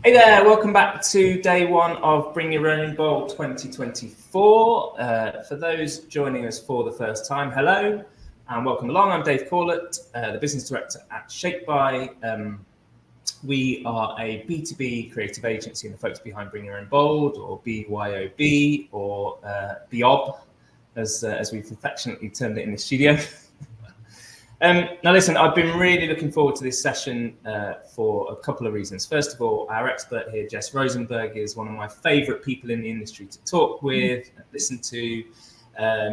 Hey there, welcome back to day one of Bring Your Own Bowl 2024. For those joining us for the first time, hello and welcome along. I'm Dave Corlett, the Business Director at ShapeBuy. We are a B2B creative agency and the folks behind Bring Your Own Bold, or BYOB, or BYOB, as we've affectionately termed it in the studio. Now listen, I've been really looking forward to this session for a couple of reasons. First of all, our expert here, Jess Rosenberg, is one of my favourite people in the industry to talk with and listen to.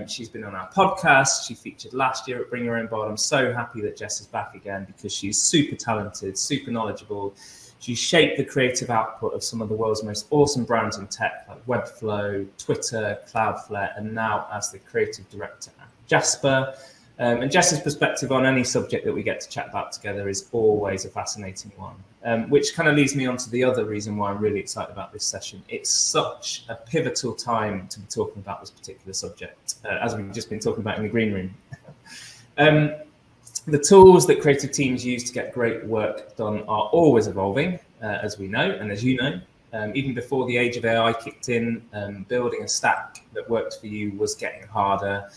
She's been on our podcast. She featured last year at Bring Your Own Bold. I'm so happy that Jess is back again because she's super talented, super knowledgeable. She's shaped the creative output of some of the world's most awesome brands in tech, like Webflow, Twitter, Cloudflare, and now as the creative director at Jasper. And Jess's perspective on any subject that we get to chat about together is always a fascinating one, which kind of leads me on to the other reason why I'm really excited about this session. It's such a pivotal time to be talking about this particular subject, as we've just been talking about in the green room. The tools that creative teams use to get great work done are always evolving, as we know, and as you know. Even before the age of AI kicked in, building a stack that worked for you was getting harder.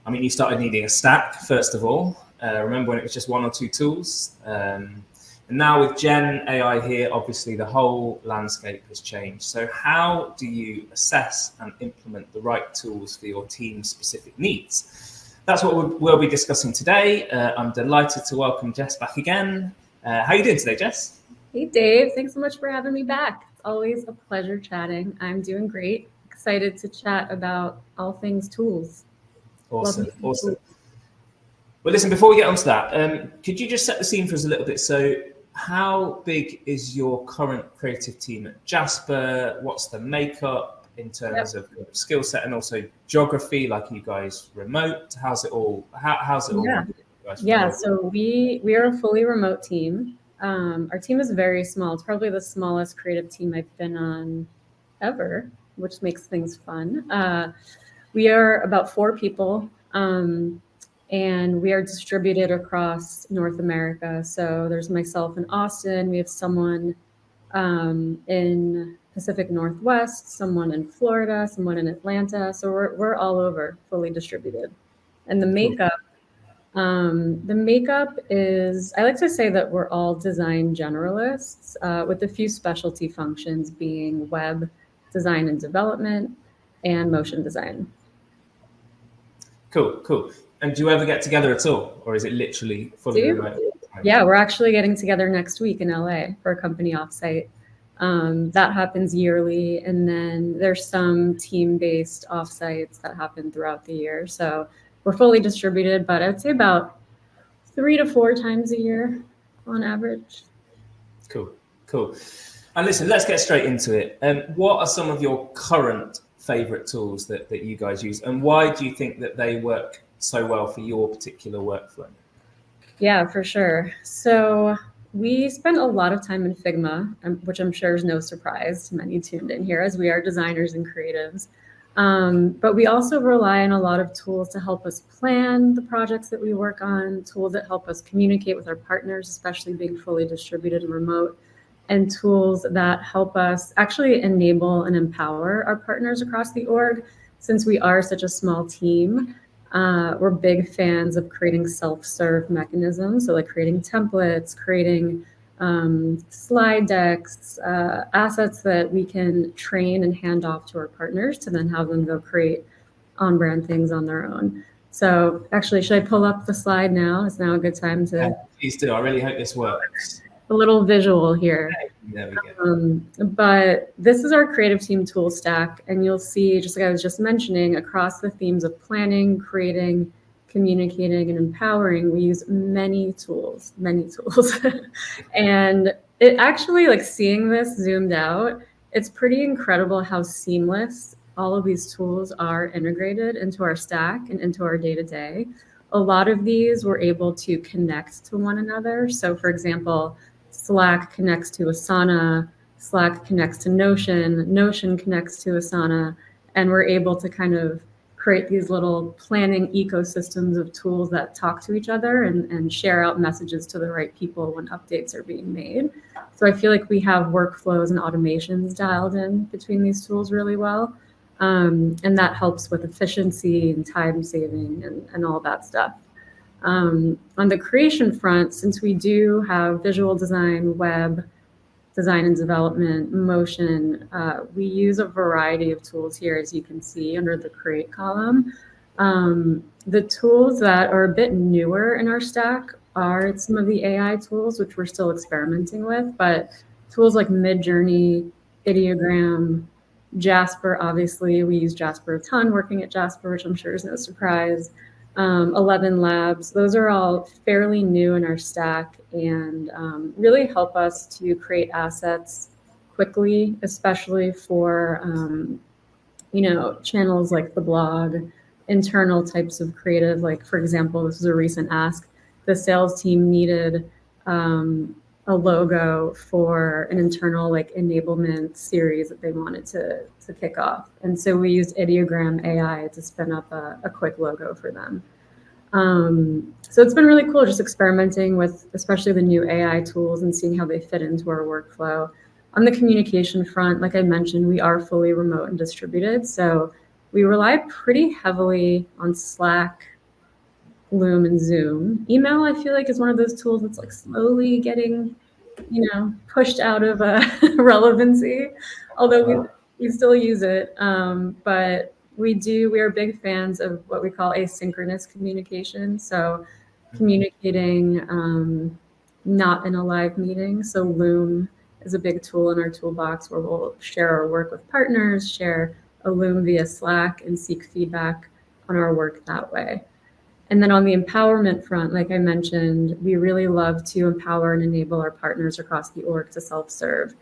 I mean, you started needing a stack, first of all. Remember when it was just one or two tools? And now with Gen AI here, obviously the whole landscape has changed. So how do you assess and implement the right tools for your team's specific needs? That's what we'll be discussing today. I'm delighted to welcome Jess back again. How are you doing today, Jess? Hey, Dave. Thanks so much for having me back. It's always a pleasure chatting. I'm doing great. Excited to chat about all things tools. Awesome. Well, listen, before we get onto that, could you just set the scene for us a little bit? So how big is your current creative team at Jasper? What's the makeup in terms of skill set and also geography? Like, are you guys remote? How's it all? Yeah, so we are a fully remote team. Our team is very small. It's probably the smallest creative team I've been on ever, which makes things fun. We are about 4 people, and we are distributed across North America. So there's myself in Austin. We have someone in Pacific Northwest, someone in Florida, someone in Atlanta. So we're all over, fully distributed. And the makeup is, I like to say that we're all design generalists, with a few specialty functions being web design and development and motion design. Cool. And do you ever get together at all, or is it literally fully remote? Yeah, we're actually getting together next week in LA for a company offsite. That happens yearly, and then there's some team-based offsites that happen throughout the year. So we're fully distributed, but I'd say about 3 to 4 times a year on average. Cool. And listen, let's get straight into it. What are some of your current favorite tools that you guys use, and why do you think that they work so well for your particular workflow? Yeah, for sure. So we spend a lot of time in Figma, which I'm sure is no surprise to many tuned in here, as we are designers and creatives. But we also rely on a lot of tools to help us plan the projects that we work on, tools that help us communicate with our partners, especially being fully distributed and remote, and tools that help us actually enable and empower our partners across the org. Since we are such a small team, we're big fans of creating self-serve mechanisms. So like creating templates, creating slide decks, assets that we can train and hand off to our partners to then have them go create on-brand things on their own. So actually, should I pull up the slide now? Is now a good time to? Yeah, please do. I really hope this works. A little visual here. There we go. But this is our creative team tool stack, and you'll see, just like I was just mentioning, across the themes of planning, creating, communicating, and empowering, we use many tools. And it actually, like, seeing this zoomed out, it's pretty incredible how seamless all of these tools are integrated into our stack and into our day-to-day. A lot of these we're able to connect to one another. So for example, Slack connects to Asana, Slack connects to Notion, Notion connects to Asana, and we're able to kind of create these little planning ecosystems of tools that talk to each other and share out messages to the right people when updates are being made. So I feel like we have workflows and automations dialed in between these tools really well. And that helps with efficiency and time saving and all that stuff. On the creation front, since we do have visual design, web, design and development, motion, we use a variety of tools here, as you can see under the create column. The tools that are a bit newer in our stack are some of the AI tools, which we're still experimenting with, but tools like Midjourney, Ideogram, Jasper, obviously, we use Jasper a ton working at Jasper, which I'm sure is no surprise. 11 Labs, those are all fairly new in our stack and really help us to create assets quickly, especially for, channels like the blog, internal types of creative, like for example, this is a recent ask, the sales team needed a logo for an internal enablement series that they wanted to kick off. And so we used Ideogram AI to spin up a quick logo for them. So it's been really cool just experimenting with especially the new AI tools and seeing how they fit into our workflow. On the communication front, like I mentioned, we are fully remote and distributed. So we rely pretty heavily on Slack, Loom, and Zoom. Email, I feel like, is one of those tools that's slowly getting, pushed out of relevancy, although we still use it. But we are big fans of what we call asynchronous communication. So communicating not in a live meeting. So Loom is a big tool in our toolbox where we'll share our work with partners, share a Loom via Slack, and seek feedback on our work that way. And then on the empowerment front, like I mentioned, we really love to empower and enable our partners across the org to self-serve.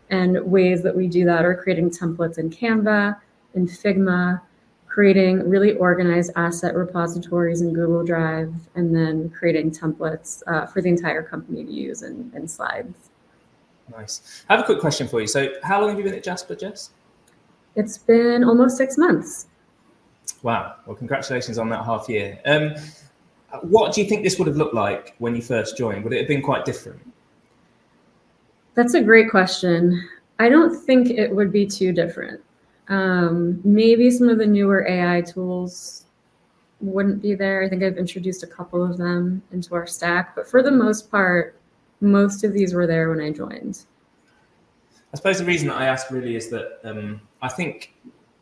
And ways that we do that are creating templates in Canva, in Figma, creating really organized asset repositories in Google Drive, and then creating templates for the entire company to use in slides. Nice. I have a quick question for you. So how long have you been at Jasper, Jess? It's been almost 6 months. Wow. Well, congratulations on that half year. What do you think this would have looked like when you first joined? Would it have been quite different? That's a great question. I don't think it would be too different. Maybe some of the newer AI tools wouldn't be there. I think I've introduced a couple of them into our stack, but for the most part, most of these were there when I joined. I suppose the reason that I ask really is that I think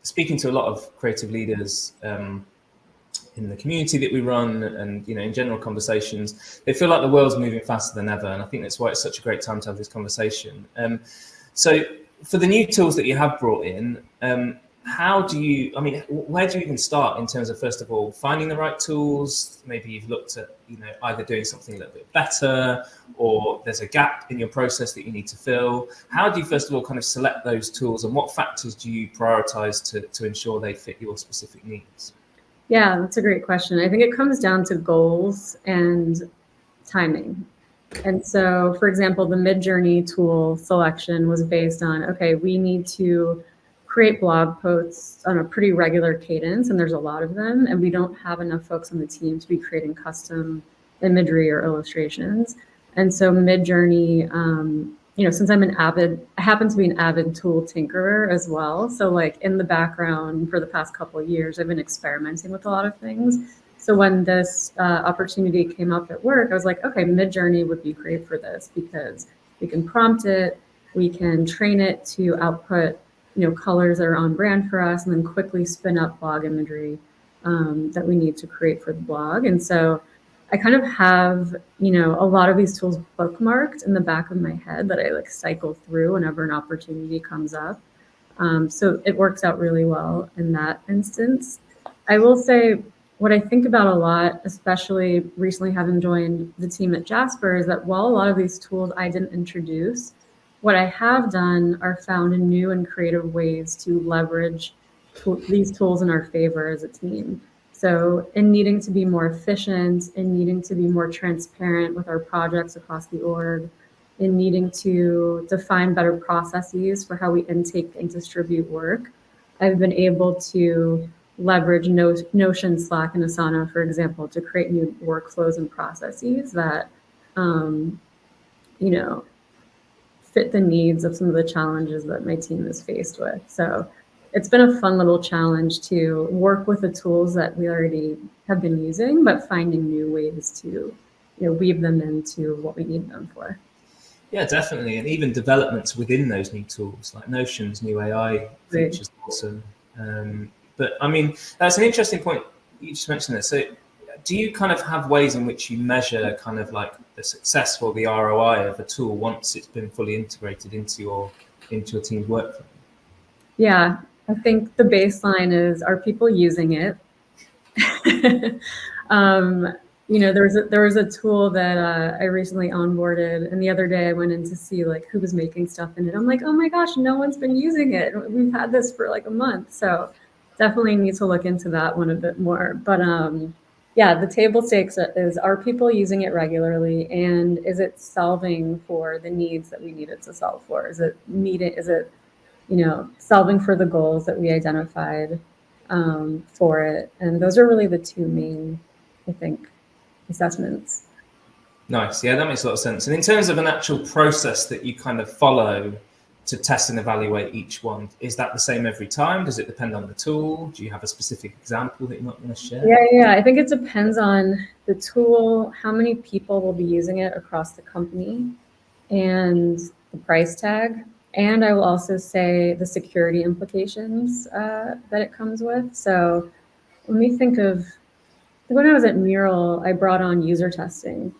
speaking to a lot of creative leaders in the community that we run and in general conversations, they feel like the world's moving faster than ever. And I think that's why it's such a great time to have this conversation. So for the new tools that you have brought in, where do you even start in terms of, first of all, finding the right tools? Maybe you've looked at, either doing something a little bit better, or there's a gap in your process that you need to fill. How do you, first of all, kind of select those tools, and what factors do you prioritize to ensure they fit your specific needs? Yeah, that's a great question. I think it comes down to goals and timing. And so, for example, the Midjourney tool selection was based on, okay, we need to create blog posts on a pretty regular cadence, and there's a lot of them, and we don't have enough folks on the team to be creating custom imagery or illustrations. And so Midjourney, since I happen to be an avid tool tinkerer as well. So in the background for the past couple of years, I've been experimenting with a lot of things. So when this opportunity came up at work, I was like, okay, Midjourney would be great for this because we can prompt it, we can train it to output, colors that are on brand for us, and then quickly spin up blog imagery that we need to create for the blog. And so I kind of have, a lot of these tools bookmarked in the back of my head that I cycle through whenever an opportunity comes up. So it works out really well in that instance. I will say what I think about a lot, especially recently having joined the team at Jasper, is that while a lot of these tools I didn't introduce, what I have done are found new and creative ways to leverage these tools in our favor as a team. So in needing to be more efficient, in needing to be more transparent with our projects across the org, in needing to define better processes for how we intake and distribute work, I've been able to leverage Notion, Slack, and Asana, for example, to create new workflows and processes that, you know, fit the needs of some of the challenges that my team is faced with. So it's been a fun little challenge to work with the tools that we already have been using, but finding new ways to, you know, weave them into what we need them for. Yeah, definitely. And even developments within those new tools, like Notion's new AI features, awesome. But I mean, that's an interesting point. You just mentioned this. So do you kind of have ways in which you measure kind of like the success or the ROI of a tool once it's been fully integrated into your team's workflow? Yeah, I think the baseline is, are people using it? You know, there was a tool that I recently onboarded, and the other day I went in to see like who was making stuff in it. I'm like, oh my gosh, no one's been using it. We've had this for like a month, so definitely need to look into that one a bit more. But yeah, the table stakes is, are people using it regularly, and is it solving for the needs that we need it to solve for? Is it you know, solving for the goals that we identified for it? And those are really the two main, I think, assessments. Nice. Yeah, that makes a lot of sense. And in terms of an actual process that you kind of follow to test and evaluate each one, is that the same every time? Does it depend on the tool? Do you have a specific example that you might want to share? Yeah. I think it depends on the tool, how many people will be using it across the company, and the price tag. And I will also say the security implications that it comes with. So when we think of, when I was at Mural, I brought on user testing,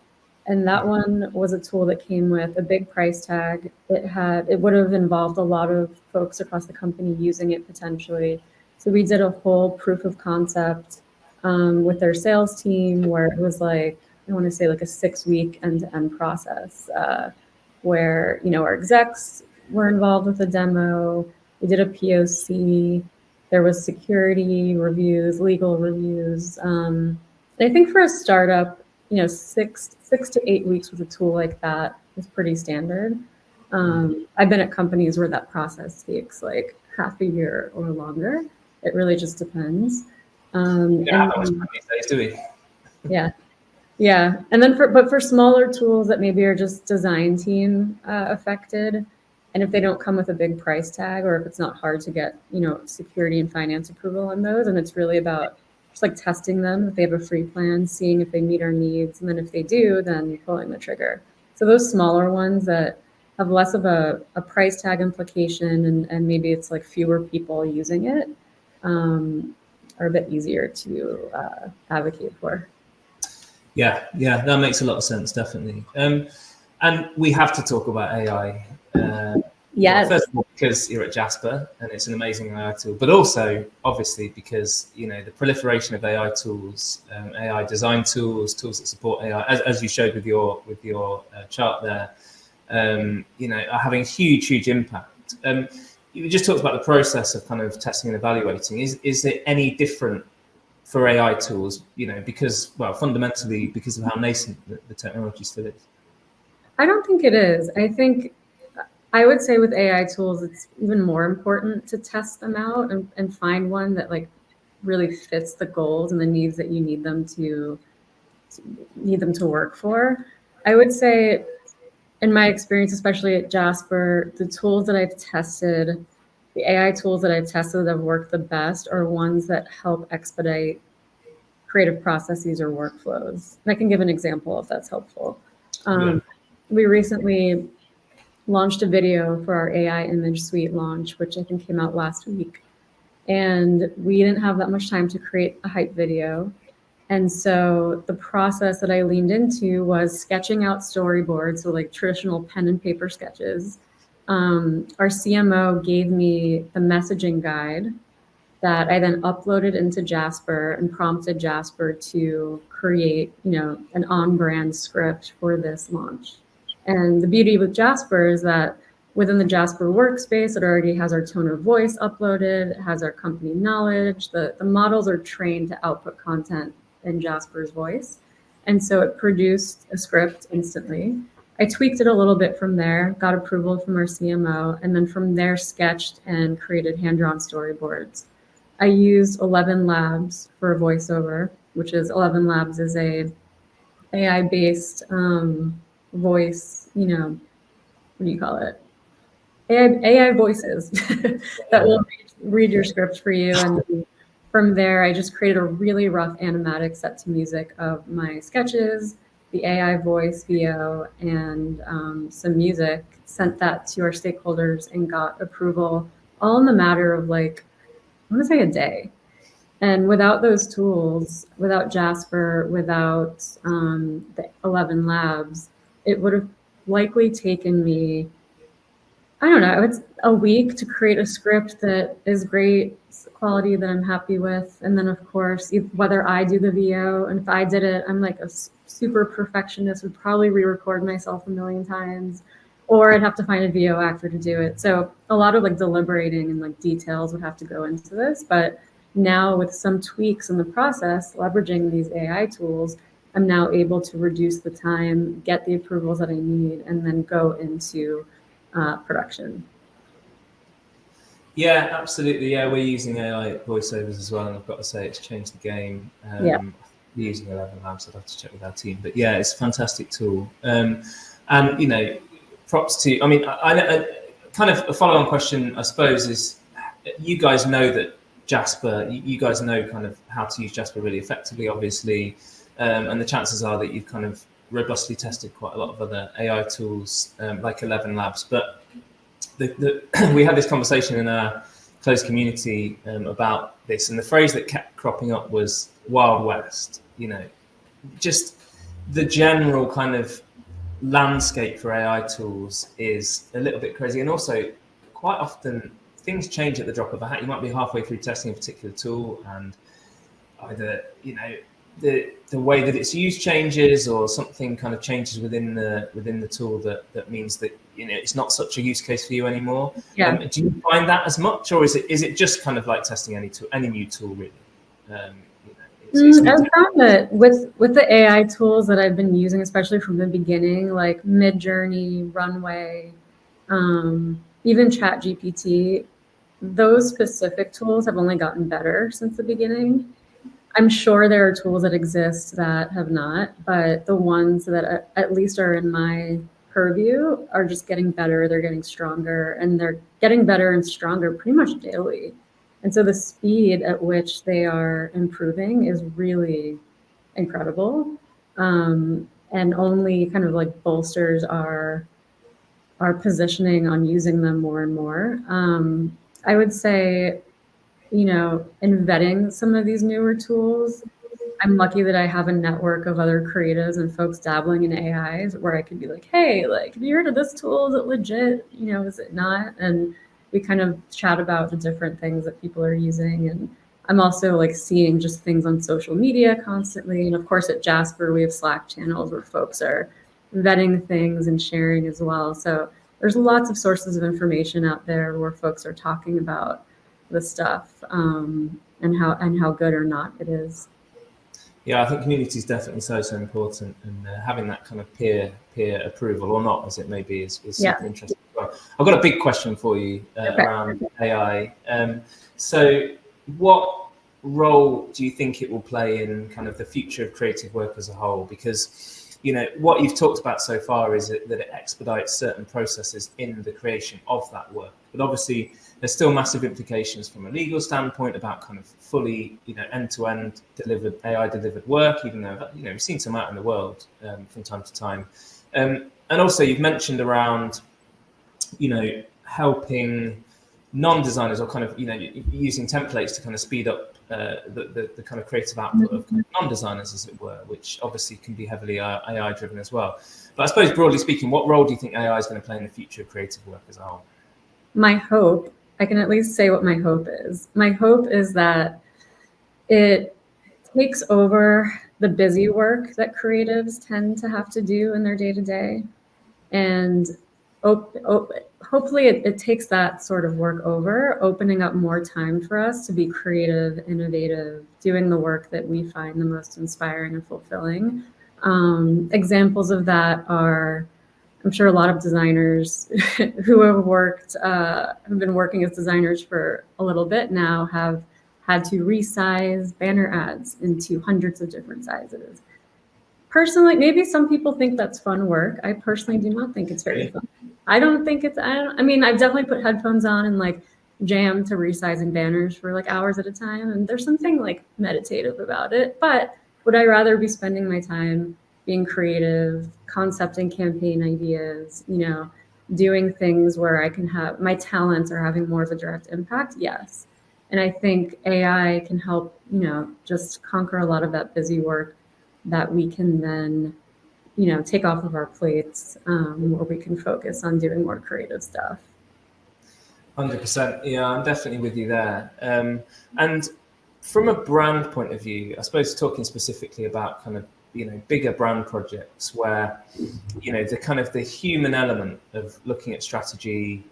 and that one was a tool that came with a big price tag. It would have involved a lot of folks across the company using it potentially. So we did a whole proof of concept with their sales team, where it was like, I want to say like a 6-week end-to-end process where, you know, our execs were involved with the demo. We did a POC. There was security reviews, legal reviews. And I think for a startup, you know, 6 to 8 weeks with a tool like that is pretty standard. I've been at companies where that process takes like half a year or longer. It really just depends. Yeah, how much time these days, do we? Yeah. And then for smaller tools that maybe are just design team affected, and if they don't come with a big price tag, or if it's not hard to get, you know, security and finance approval on those, and it's really about just like testing them, if they have a free plan, seeing if they meet our needs, and then if they do, then pulling the trigger. So those smaller ones that have less of a price tag implication, and maybe it's like fewer people using it, are a bit easier to advocate for. Yeah, that makes a lot of sense, definitely. And we have to talk about AI. Yes. Well, first of all, because you're at Jasper and it's an amazing AI tool, but also obviously because, you know, the proliferation of AI tools, AI design tools that support AI, as you showed with your chart there, you know, are having huge impact. You just talked about the process of kind of testing and evaluating. Is it any different for AI tools? You know, because, well, fundamentally because of how nascent the technology still is. I don't think it is. I would say with AI tools, it's even more important to test them out and find one that like really fits the goals and the needs that you need them to work for. I would say, in my experience, especially at Jasper, the tools that I've tested, the AI tools that I've tested that have worked the best are ones that help expedite creative processes or workflows. And I can give an example if that's helpful. We recently launched a video for our AI image suite launch, which I think came out last week. And we didn't have that much time to create a hype video. And so the process that I leaned into was sketching out storyboards, so like traditional pen and paper sketches. Our CMO gave me the messaging guide that I then uploaded into Jasper and prompted Jasper to create, you know, an on-brand script for this launch. And the beauty with Jasper is that within the Jasper workspace, it already has our tone of voice uploaded, it has our company knowledge. The models are trained to output content in Jasper's voice. And so it produced a script instantly. I tweaked it a little bit from there, got approval from our CMO, and then from there sketched and created hand-drawn storyboards. I used 11 Labs for voiceover, which is 11 Labs is a AI-based voice, you know, what do you call it? AI voices that will read your script for you. And from there, I just created a really rough animatic set to music of my sketches, the AI voice VO, and some music, sent that to our stakeholders and got approval all in the matter of like, I want to say a day. And without those tools, without Jasper, without the 11 Labs, it would have likely taken me, I don't know, it's a week to create a script that is great quality that I'm happy with. And then of course, whether I do the VO, and if I did it, I'm like a super perfectionist, would probably re-record myself a million times, or I'd have to find a VO actor to do it. So a lot of like deliberating and like details would have to go into this. But now with some tweaks in the process, leveraging these AI tools, I'm now able to reduce the time, get the approvals that I need, and then go into production. Yeah, absolutely. Yeah, we're using AI voiceovers as well, and I've got to say it's changed the game. Yeah. We're using 11 Labs. I'd have to check with our team, but yeah, it's a fantastic tool. And you know, props to. I mean, I kind of a follow-on question, I suppose, is you guys know that Jasper. You guys know kind of how to use Jasper really effectively, obviously, and the chances are that you've kind of robustly tested quite a lot of other AI tools like 11 Labs. But we had this conversation in our closed community about this, and the phrase that kept cropping up was Wild West. You know, just the general kind of landscape for AI tools is a little bit crazy, and also quite often things change at the drop of a hat. You might be halfway through testing a particular tool, and either, you know, the way that it's used changes, or something kind of changes within the tool that means that, you know, it's not such a use case for you anymore. Yeah. Do you find that as much, or is it just kind of like testing any new tool really? I've found that with the AI tools that I've been using, especially from the beginning, like Midjourney, Runway, even ChatGPT, those specific tools have only gotten better since the beginning. I'm sure there are tools that exist that have not, but the ones that at least are in my purview are just getting better. They're getting stronger, and they're getting better and stronger pretty much daily. And so the speed at which they are improving is really incredible, and only kind of like bolsters our positioning on using them more and more. I would say, you know, in vetting some of these newer tools, I'm lucky that I have a network of other creatives and folks dabbling in AIs where I could be like, hey, like, have you heard of this tool? Is it legit? You know, is it not? And we kind of chat about the different things that people are using. And I'm also like seeing just things on social media constantly. And of course at Jasper, we have Slack channels where folks are vetting things and sharing as well. So there's lots of sources of information out there where folks are talking about the stuff and how good or not it is. Yeah, I think community is definitely so important, and having that kind of peer approval, or not as it may be, is super interesting as well. I've got a big question for you around AI. So what role do you think it will play in kind of the future of creative work as a whole? Because, you know, what you've talked about so far is that it expedites certain processes in the creation of that work. But obviously, there's still massive implications from a legal standpoint about kind of fully, you know, end-to-end delivered AI delivered work, even though, you know, we've seen some out in the world from time to time. And also you've mentioned around, you know, helping non-designers, or kind of, you know, using templates to kind of speed up the kind of creative output of kind of non-designers, as it were, which obviously can be heavily AI driven as well. But I suppose, broadly speaking, what role do you think AI is going to play in the future of creative work as a whole? My hope, I can at least say what my hope is. My hope is that it takes over the busy work that creatives tend to have to do in their day-to-day, and hopefully it takes that sort of work over, opening up more time for us to be creative, innovative, doing the work that we find the most inspiring and fulfilling. Examples of that are, I'm sure a lot of designers who have been working as designers for a little bit now have had to resize banner ads into hundreds of different sizes. Personally, maybe some people think that's fun work. I personally do not think it's very fun. I mean, I've definitely put headphones on and like jam to resizing banners for like hours at a time. And there's something like meditative about it. But would I rather be spending my time being creative, concepting campaign ideas, doing things where I can have my talents are having more of a direct impact? Yes. And I think AI can help, just conquer a lot of that busy work that we can then, take off of our plates, where we can focus on doing more creative stuff. 100%. Yeah, I'm definitely with you there. And from a brand point of view, I suppose talking specifically about kind of, bigger brand projects where, the kind of the human element of looking at strategy,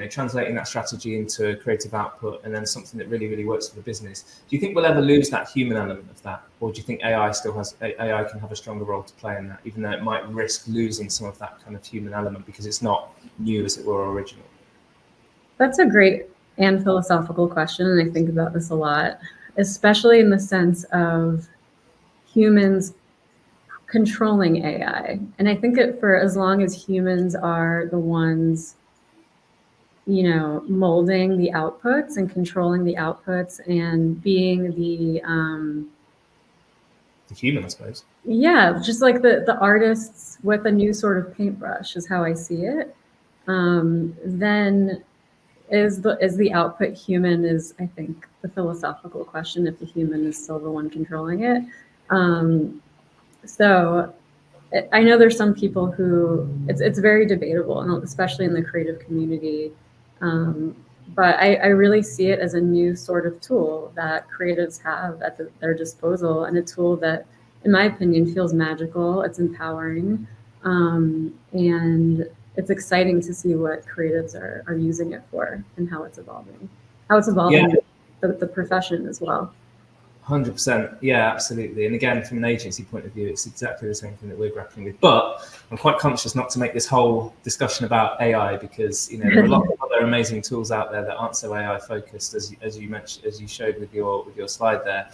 translating that strategy into a creative output and then something that really, really works for the business. Do you think we'll ever lose that human element of that? Or do you think AI can have a stronger role to play in that, even though it might risk losing some of that kind of human element because it's not new, as it were, original? That's a great and philosophical question. And I think about this a lot, especially in the sense of humans controlling AI. And I think for as long as humans are the ones molding the outputs and controlling the outputs and being the human, I suppose. Yeah, just like the artists with a new sort of paintbrush is how I see it. Then is the output human is, I think, the philosophical question, if the human is still the one controlling it. So I know there's some people who it's very debatable, and especially in the creative community. But I really see it as a new sort of tool that creatives have at their disposal, and a tool that, in my opinion, feels magical. It's empowering, and it's exciting to see what creatives are using it for and how it's evolving. Yeah. The profession as well. 100%. Yeah, absolutely. And again, from an agency point of view, it's exactly the same thing that we're grappling with. But I'm quite conscious not to make this whole discussion about AI, because there are a lot of other amazing tools out there that aren't so AI focused, as you mentioned, as you showed with your slide there.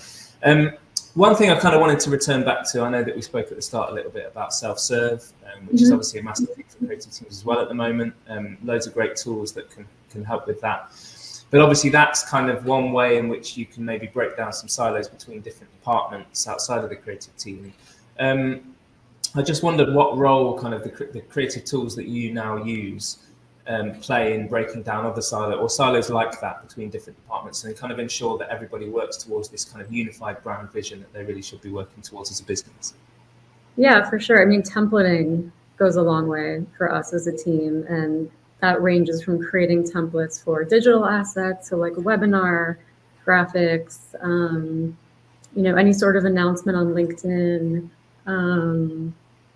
One thing I kind of wanted to return back to, I know that we spoke at the start a little bit about self-serve, which is obviously a massive thing for creative teams as well at the moment. Loads of great tools that can help with that. But obviously that's kind of one way in which you can maybe break down some silos between different departments outside of the creative team. I just wondered what role kind of the creative tools that you now use play in breaking down other silos like that between different departments, and kind of ensure that everybody works towards this kind of unified brand vision that they really should be working towards as a business. Yeah, for sure. I mean, templating goes a long way for us as a team, and that ranges from creating templates for digital assets, so like a webinar, graphics, any sort of announcement on LinkedIn,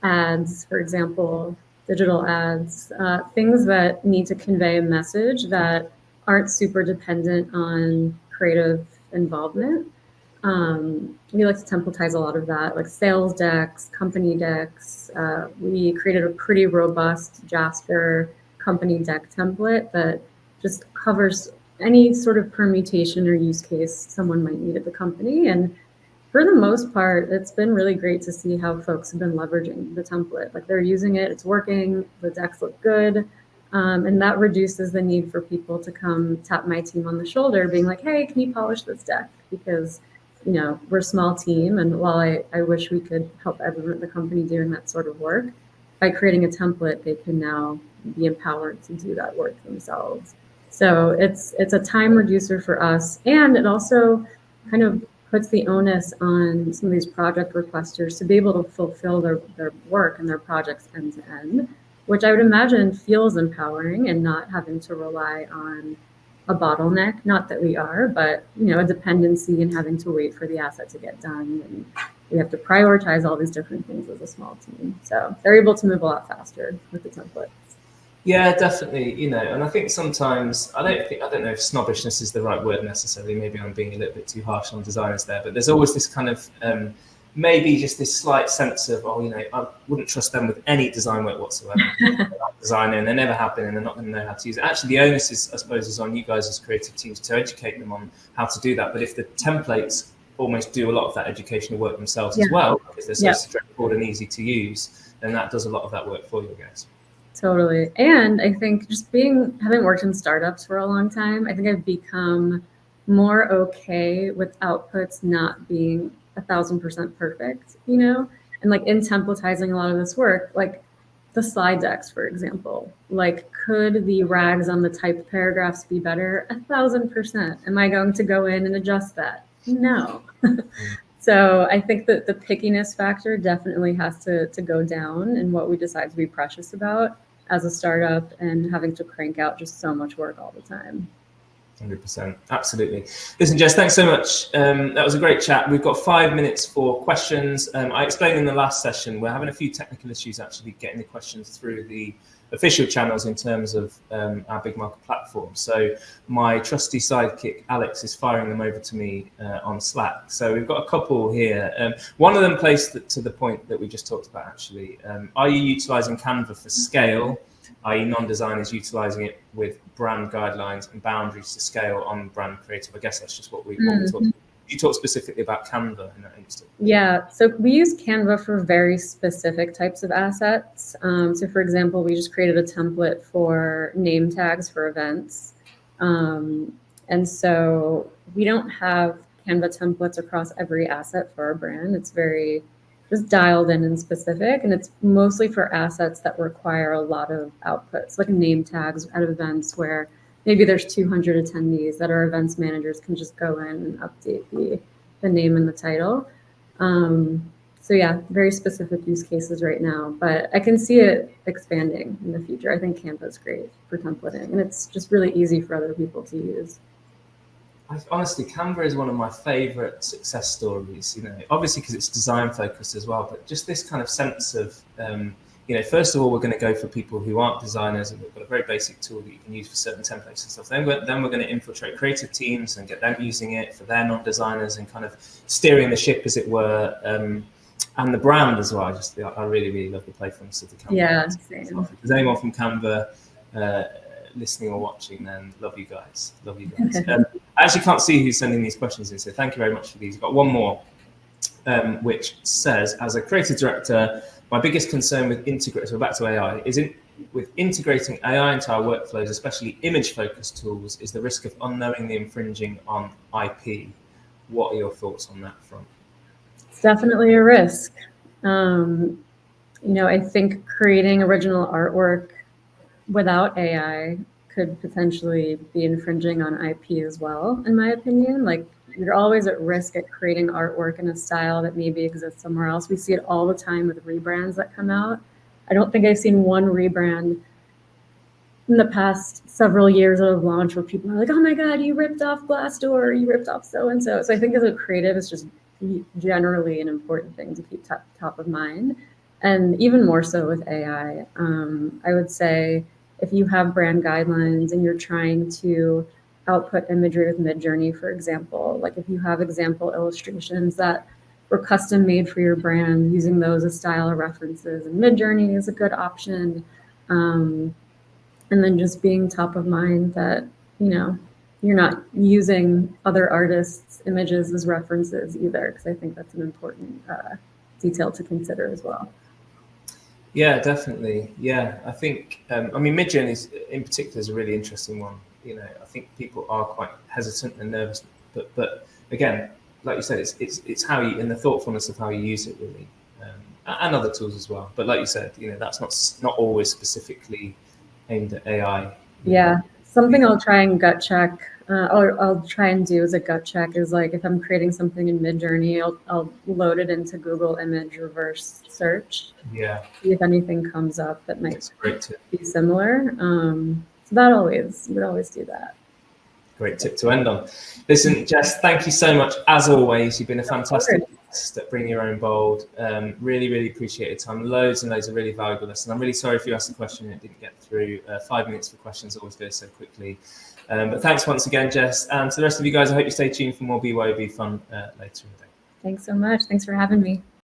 ads, for example, digital ads, things that need to convey a message that aren't super dependent on creative involvement. We like to templatize a lot of that, like sales decks, company decks. We created a pretty robust Jasper company deck template that just covers any sort of permutation or use case someone might need at the company. And for the most part, it's been really great to see how folks have been leveraging the template. Like, they're using it, it's working, the decks look good. And that reduces the need for people to come tap my team on the shoulder being like, hey, can you polish this deck? Because, we're a small team. And while I wish we could help everyone at the company doing that sort of work, by creating a template, they can now be empowered to do that work themselves. So it's a time reducer for us. And it also kind of puts the onus on some of these project requesters to be able to fulfill their work and their projects end to end, which I would imagine feels empowering, and not having to rely on a bottleneck. Not that we are, but a dependency and having to wait for the asset to get done. And we have to prioritize all these different things as a small team. So they're able to move a lot faster with the templates. Yeah, definitely. And I think sometimes, I don't know if snobbishness is the right word necessarily. Maybe I'm being a little bit too harsh on designers there, but there's always this kind of maybe just this slight sense of, oh, you know, I wouldn't trust them with any design work whatsoever. Designer, and they never have been, and they're not going to know how to use it. Actually, the onus is, I suppose, is on you guys as creative teams to educate them on how to do that. But if the templates almost do a lot of that educational work themselves as well, because they're so straightforward and easy to use, then that does a lot of that work for you guys. Totally. And I think just having worked in startups for a long time, I think I've become more okay with outputs not being 1,000% perfect, you know, and like in templatizing a lot of this work, like the slide decks, for example, like could the rags on the typed paragraphs be better? 1,000%. Am I going to go in and adjust that? No. So I think that the pickiness factor definitely has to go down in what we decide to be precious about as a startup and having to crank out just so much work all the time. 100%. Absolutely. Listen, Jess, thanks so much. That was a great chat. We've got 5 minutes for questions. I explained in the last session, we're having a few technical issues actually getting the questions through the official channels in terms of our Big Market platform. So my trusty sidekick, Alex, is firing them over to me on Slack. So we've got a couple here. One of them plays to the point that we just talked about, actually. Are you utilizing Canva for scale, i.e. non-designers utilizing it with brand guidelines and boundaries to scale on brand creative? I guess that's just what we talked about. You talked specifically about Canva in that instance. Yeah, so we use Canva for very specific types of assets. So for example, we just created a template for name tags for events. And so we don't have Canva templates across every asset for our brand. It's very just dialed in and specific, and it's mostly for assets that require a lot of outputs, like name tags at events where maybe there's 200 attendees that our events managers can just go in and update the name and the title. So yeah, very specific use cases right now, but I can see it expanding in the future. I think Canva is great for templating, and it's just really easy for other people to use. Honestly, Canva is one of my favorite success stories, you know, obviously because it's design focused as well, but just this kind of sense of, you know, first of all, we're going to go for people who aren't designers, and we've got a very basic tool that you can use for certain templates and stuff. Then we're going to infiltrate creative teams and get them using it for their non-designers and kind of steering the ship, as it were, and the brand as well. I really, really love the playfulness of the Canva. Yeah, same. If there's anyone from Canva listening or watching, then love you guys. I actually can't see who's sending these questions in, so thank you very much for these. I've got one more, which says, as a creative director, my biggest concern with integrating, so back to AI, with integrating AI into our workflows, especially image-focused tools, is the risk of unknowingly infringing on IP. What are your thoughts on that front? It's definitely a risk. You know, I think creating original artwork without AI could potentially be infringing on IP as well, in my opinion. Like, you're always at risk at creating artwork in a style that maybe exists somewhere else. We see it all the time with rebrands that come out. I don't think I've seen one rebrand in the past several years of launch where people are like, oh my God, you ripped off Glassdoor, you ripped off so-and-so. So I think as a creative, it's just generally an important thing to keep top of mind. And even more so with AI. I would say if you have brand guidelines and you're trying to output imagery with Midjourney, for example, like if you have example illustrations that were custom made for your brand, using those as style references, and Midjourney is a good option. And then just being top of mind that, you know, you're not using other artists' images as references either, because I think that's an important detail to consider as well. Yeah, definitely. Yeah, I think, I mean, Midjourney in particular is a really interesting one. You know, I think people are quite hesitant and nervous, but again, like you said, it's how you, and the thoughtfulness of how you use it, really, and other tools as well. But like you said, you know, that's not always specifically aimed at AI. Yeah, something I'll try and gut check, or I'll try and do as a gut check is like if I'm creating something in Midjourney, I'll load it into Google Image reverse search. Yeah. See if anything comes up that might great be similar. So would always do that. Great tip to end on. Listen, Jess, thank you so much. As always, you've been a fantastic guest at Bring Your Own Bold. Really, really appreciate your time. Loads and loads of really valuable lessons. I'm really sorry if you asked a question and it didn't get through. 5 minutes for questions always goes so quickly. But thanks once again, Jess. And to the rest of you guys, I hope you stay tuned for more BYOB fun later in the day. Thanks so much. Thanks for having me.